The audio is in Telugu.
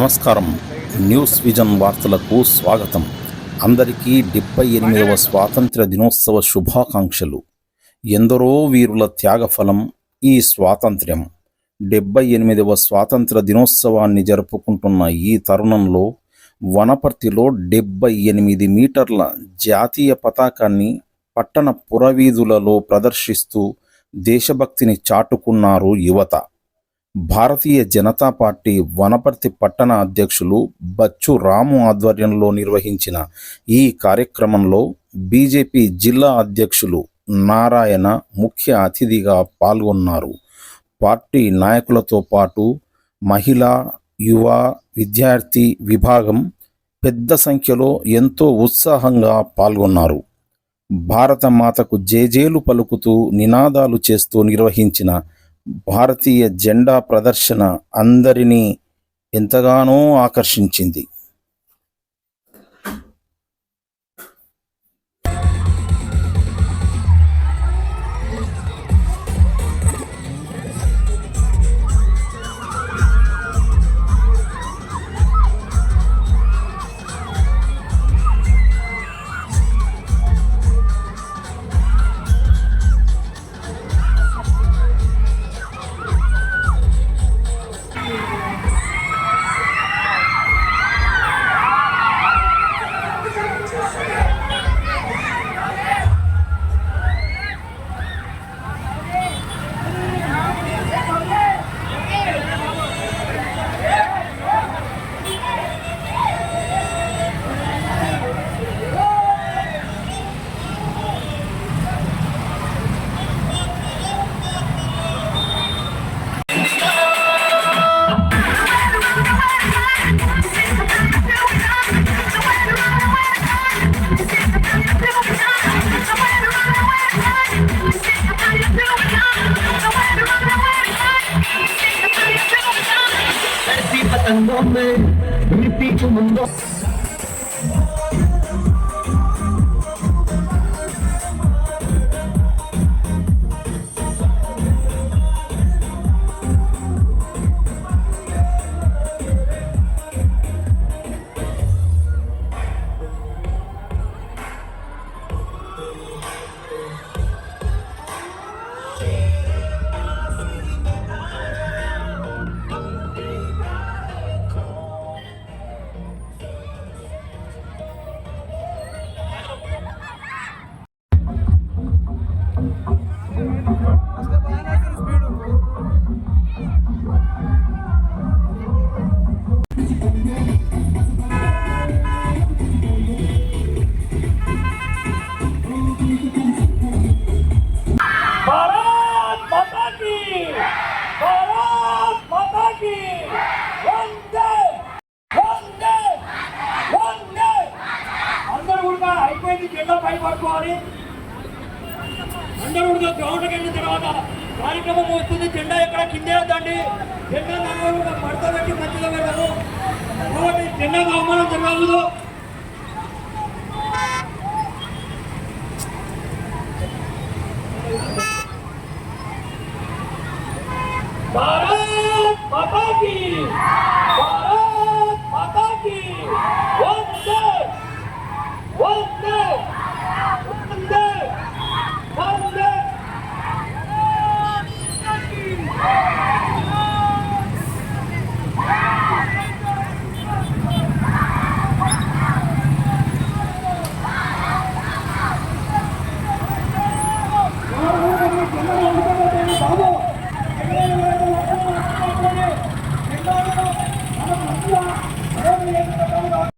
నమస్కారం. న్యూస్ విజన్ వార్తలకు స్వాగతం. అందరికీ 78వ స్వాతంత్ర దినోత్సవ శుభాకాంక్షలు. ఎందరో వీరుల త్యాగఫలం ఈ స్వాతంత్ర్యం. 78వ స్వాతంత్ర దినోత్సవాన్ని జరుపుకుంటున్న ఈ తరుణంలో వనపర్తిలో 78 మీటర్ల జాతీయ పతాకాన్ని పట్టణ పురవీధులలో ప్రదర్శిస్తూ దేశభక్తిని చాటుకున్నారు యువత. భారతీయ జనతా పార్టీ వనపర్తి పట్టణ అధ్యక్షులు బచ్చు రాము ఆధ్వర్యంలో నిర్వహించిన ఈ కార్యక్రమంలో బీజేపీ జిల్లా అధ్యక్షులు నారాయణ ముఖ్య అతిథిగా పాల్గొన్నారు. పార్టీ నాయకులతో పాటు మహిళా, యువ, విద్యార్థి విభాగం పెద్ద సంఖ్యలో ఎంతో ఉత్సాహంగా పాల్గొన్నారు. భారత మాతకు జేజేలు పలుకుతూ నినాదాలు చేస్తూ నిర్వహించిన భారతీయ జెండా ప్రదర్శన అందరినీ ఎంతగానో ఆకర్షించింది. पतंगों में मिट्टी को मुंडो అందరూ గ్రౌండ్కి వెళ్ళిన తర్వాత కార్యక్రమం వస్తుంది. జెండా ఎక్కడ కిందే వద్దండి. జెండా మడత పెట్టి మంచిగా వెళ్ళాము. కాబట్టి జెండాకు అవమానం జరగదు.